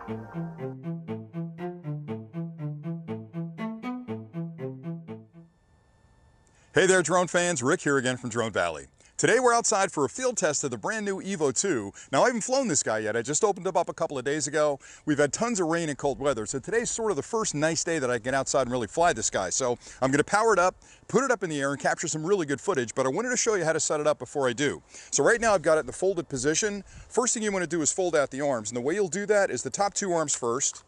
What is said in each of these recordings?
Hey there, drone fans. Rick here again from Drone Valley. Today we're outside for a field test of the brand new Evo 2. Now I haven't flown this guy yet. I just opened him up a couple of days ago. We've had tons of rain and cold weather, so today's sort of the first nice day that I can get outside and really fly this guy. So I'm going to power it up, put it up in the air, and capture some really good footage, but I wanted to show you how to set it up before I do. So right now I've got it in the folded position. First thing you want to do is fold out the arms, and the way you'll do that is the top two arms first,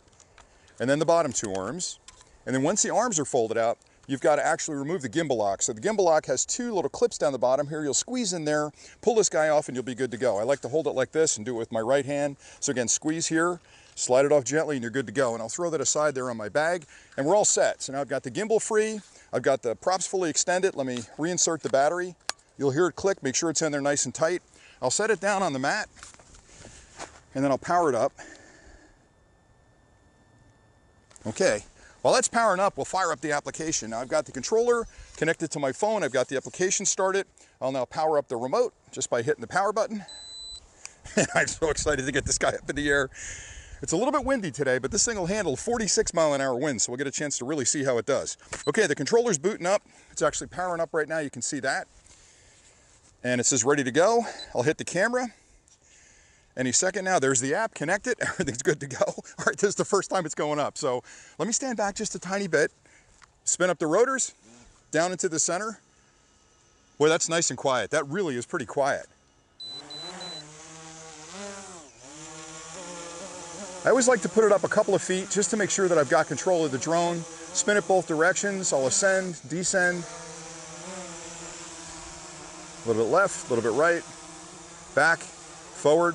and then the bottom two arms. And then once the arms are folded out, you've got to actually remove the gimbal lock. So the gimbal lock has two little clips down the bottom here. You'll squeeze in there, pull this guy off, and you'll be good to go. I like to hold it like this and do it with my right hand. So again, squeeze here, slide it off gently, and you're good to go. And I'll throw that aside there on my bag, and we're all set. So now I've got the gimbal free. I've got the props fully extended. Let me reinsert the battery. You'll hear it click. Make sure it's in there nice and tight. I'll set it down on the mat, and then I'll power it up. Okay. While that's powering up, we'll fire up the application. Now I've got the controller connected to my phone. I've got the application started. I'll now power up the remote just by hitting the power button. I'm so excited to get this guy up in the air. It's a little bit windy today, but this thing will handle 46-mile-an-hour winds, so we'll get a chance to really see how it does. Okay, the controller's booting up. It's actually powering up right now. You can see that. And it says ready to go. I'll hit the camera. Any second now. There's the app, connect it, everything's good to go. All right, this is the first time it's going up. So let me stand back just a tiny bit, spin up the rotors, down into the center. Boy, that's nice and quiet. That really is pretty quiet. I always like to put it up a couple of feet just to make sure that I've got control of the drone. Spin it both directions. I'll ascend, descend. A little bit left, a little bit right, back, forward.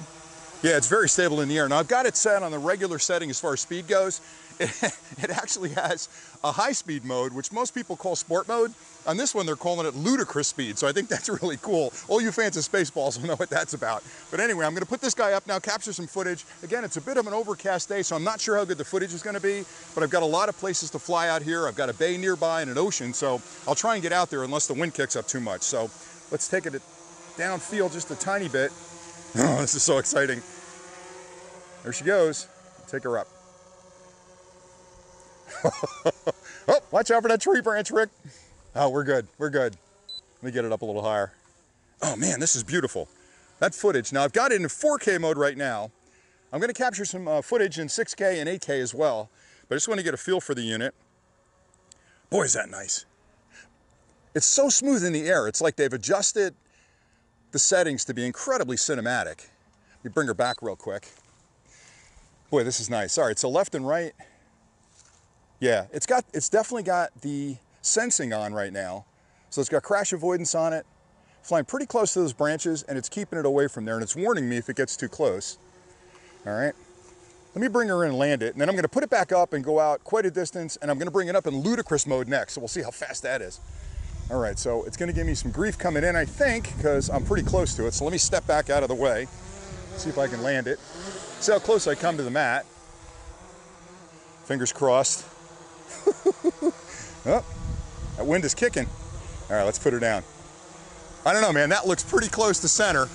Yeah, it's very stable in the air. Now I've got it set on the regular setting as far as speed goes. It actually has a high speed mode, which most people call sport mode. On this one, they're calling it ludicrous speed. So I think that's really cool. All you fans of Spaceballs will know what that's about. But anyway, I'm gonna put this guy up now, capture some footage. Again, it's a bit of an overcast day, so I'm not sure how good the footage is gonna be, but I've got a lot of places to fly out here. I've got a bay nearby and an ocean, so I'll try and get out there unless the wind kicks up too much. So let's take it downfield just a tiny bit. Oh, this is so exciting. There she goes. Take her up. Oh, watch out for that tree branch, Rick. Oh, we're good. We're good. Let me get it up a little higher. Oh man, this is beautiful. That footage. Now I've got it in 4K mode right now. I'm going to capture some footage in 6K and 8K as well, but I just want to get a feel for the unit. Boy, is that nice. It's so smooth in the air. It's like they've adjusted the settings to be incredibly cinematic. Let me bring her back real quick. Boy, this is nice. All right, so left and right. Yeah, it's definitely got the sensing on right now. So it's got crash avoidance on it, flying pretty close to those branches, and it's keeping it away from there, and it's warning me if it gets too close. All right, let me bring her in and land it, and then I'm gonna put it back up and go out quite a distance, and I'm gonna bring it up in ludicrous mode next, so we'll see how fast that is. All right, so it's gonna give me some grief coming in, I think, because I'm pretty close to it. So let me step back out of the way, see if I can land it. See how close I come to the mat. Fingers crossed. Oh, that wind is kicking. All right, let's put her down. I don't know, man, that looks pretty close to center.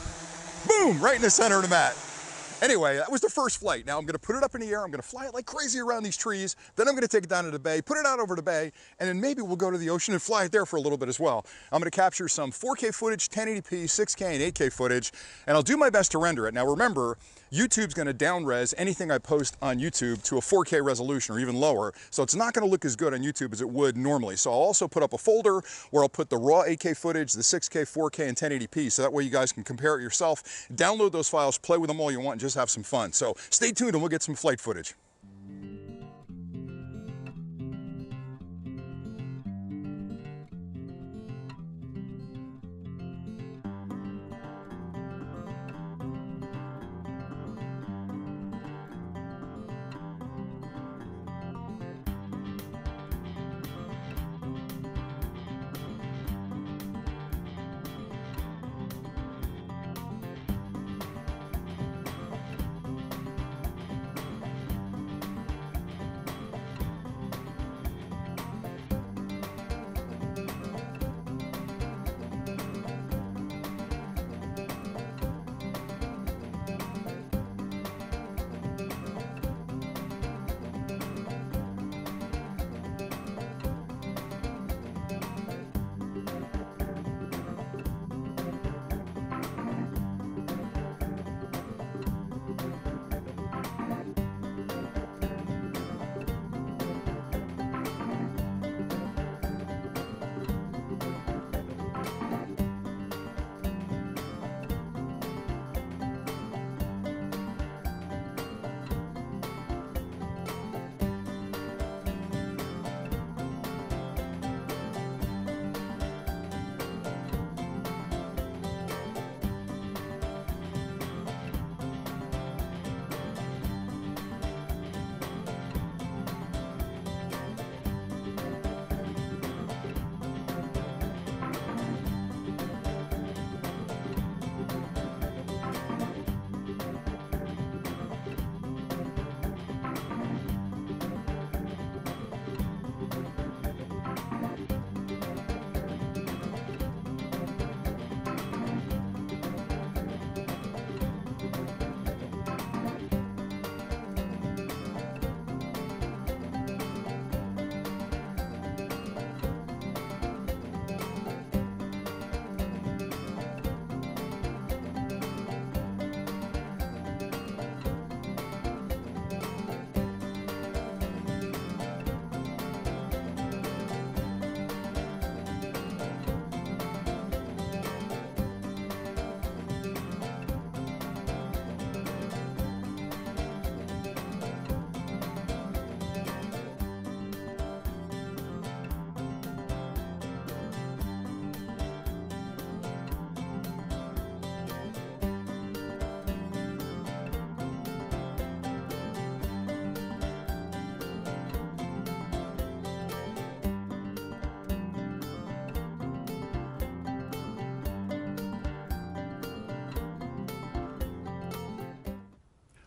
Boom, right in the center of the mat. Anyway, that was the first flight. Now I'm gonna put it up in the air, I'm gonna fly it like crazy around these trees, then I'm gonna take it down to the bay, put it out over the bay, and then maybe we'll go to the ocean and fly it there for a little bit as well. I'm gonna capture some 4K footage, 1080p, 6K, and 8K footage, and I'll do my best to render it. Now remember, YouTube's gonna down-res anything I post on YouTube to a 4K resolution or even lower, so it's not gonna look as good on YouTube as it would normally. So I'll also put up a folder where I'll put the raw 8K footage, the 6K, 4K, and 1080p, so that way you guys can compare it yourself, download those files, play with them all you want, and just have some fun. So stay tuned and we'll get some flight footage.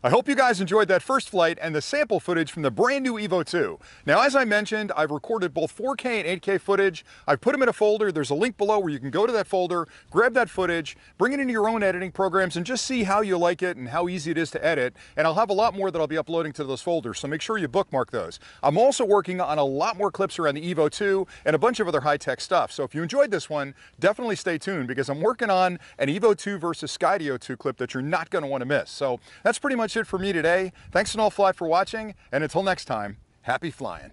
I hope you guys enjoyed that first flight and the sample footage from the brand new Evo 2. Now, as I mentioned, I've recorded both 4K and 8K footage. I've put them in a folder. There's a link below where you can go to that folder, grab that footage, bring it into your own editing programs, and just see how you like it and how easy it is to edit. And I'll have a lot more that I'll be uploading to those folders, so make sure you bookmark those. I'm also working on a lot more clips around the Evo 2 and a bunch of other high-tech stuff. So if you enjoyed this one, definitely stay tuned because I'm working on an Evo 2 versus Skydio 2 clip that you're not going to want to miss. So that's pretty much it for me today. Thanks an awful lot for watching, and until next time, happy flying.